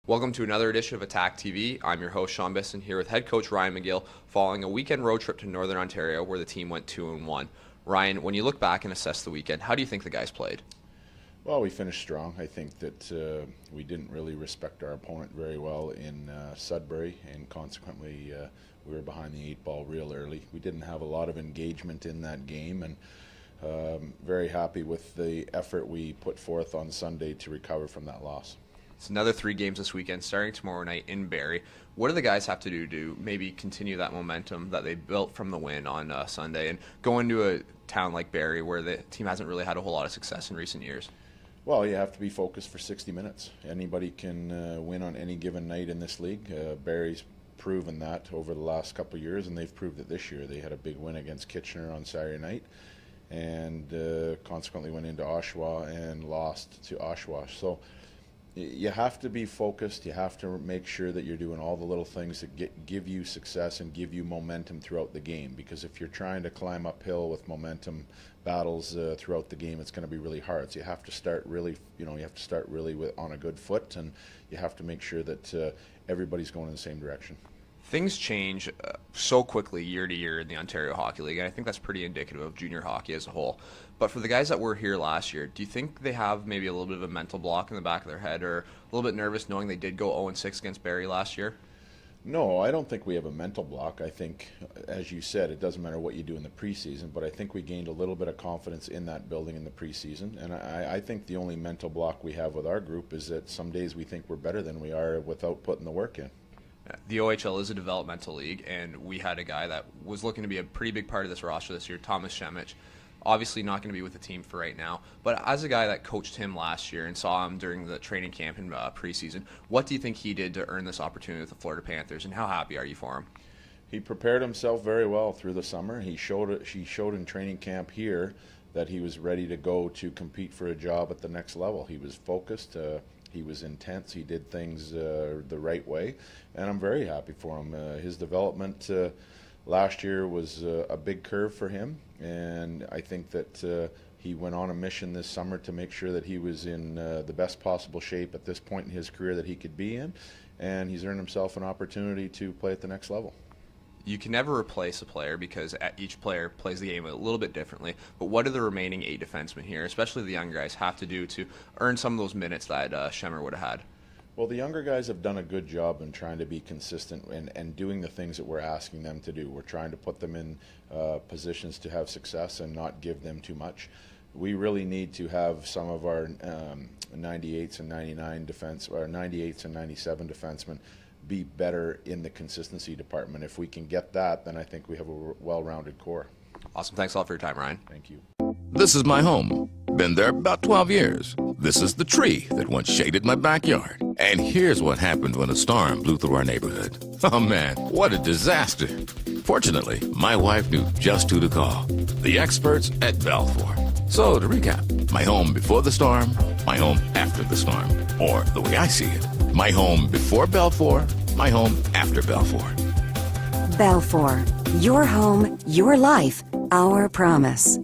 Welcome to another edition of Attack TV. I'm your host, Sean Bisson, here with head coach Ryan McGill, following a weekend road trip to Northern Ontario where the team went 2-1. Ryan, when you look back and assess the weekend, how do you think the guys played? Well, we finished strong. I think that we didn't really respect our opponent very well in Sudbury, and consequently we were behind the 8 ball real early. We didn't have a lot of engagement in that game, and very happy with the effort we put forth on Sunday to recover from that loss. It's another 3 games this weekend, starting tomorrow night in Barrie. What do the guys have to do to maybe continue that momentum that they built from the win on Sunday and go into a town like Barrie where the team hasn't really had a whole lot of success in recent years? Well, you have to be focused for 60 minutes. Anybody can win on any given night in this league. Barrie's proven that over the last couple of years, and they've proved it this year. They had a big win against Kitchener on Saturday night, and consequently went into Oshawa and lost to Oshawa. So you have to be focused. You have to make sure that you're doing all the little things that give you success and give you momentum throughout the game, because if you're trying to climb uphill with momentum battles throughout the game, it's going to be really hard. So you have to start really, on a good foot, and you have to make sure that everybody's going in the same direction. Things change so quickly year to year in the Ontario Hockey League, and I think that's pretty indicative of junior hockey as a whole. But for the guys that were here last year, do you think they have maybe a little bit of a mental block in the back of their head, or a little bit nervous knowing they did go 0-6 against Barrie last year? No, I don't think we have a mental block. I think, as you said, it doesn't matter what you do in the preseason, but I think we gained a little bit of confidence in that building in the preseason. And I think the only mental block we have with our group is that some days we think we're better than we are without putting the work in. The OHL is a developmental league, and we had a guy that was looking to be a pretty big part of this roster this year, Thomas Shemich. Obviously not going to be with the team for right now, but as a guy that coached him last year and saw him during the training camp in preseason, what do you think he did to earn this opportunity with the Florida Panthers, and how happy are you for him? He prepared himself very well through the summer. He showed in training camp here that he was ready to go to compete for a job at the next level. He was focused. He was intense. He did things the right way, and I'm very happy for him. His development last year was a big curve for him, and I think that he went on a mission this summer to make sure that he was in the best possible shape at this point in his career that he could be in, and he's earned himself an opportunity to play at the next level. You can never replace a player because each player plays the game a little bit differently, but what do the remaining 8 defensemen here, especially the young guys, have to do to earn some of those minutes that Schemmer would have had? Well, the younger guys have done a good job in trying to be consistent and doing the things that we're asking them to do. We're trying to put them in positions to have success and not give them too much. We really need to have some of our 98s and 98s and 97 defensemen be better in the consistency department. If we can get that, then I think we have a well-rounded core. Awesome. Thanks a lot for your time, Ryan. Thank you. This is my home. Been there about 12 years. This is the tree that once shaded my backyard. And here's what happened when a storm blew through our neighborhood. Oh man, what a disaster. Fortunately, my wife knew just who to call. The experts at Balfour. So to recap, my home before the storm, my home after the storm. Or the way I see it, my home before Balfour, my home after Balfour. Balfour, your home, your life, our promise.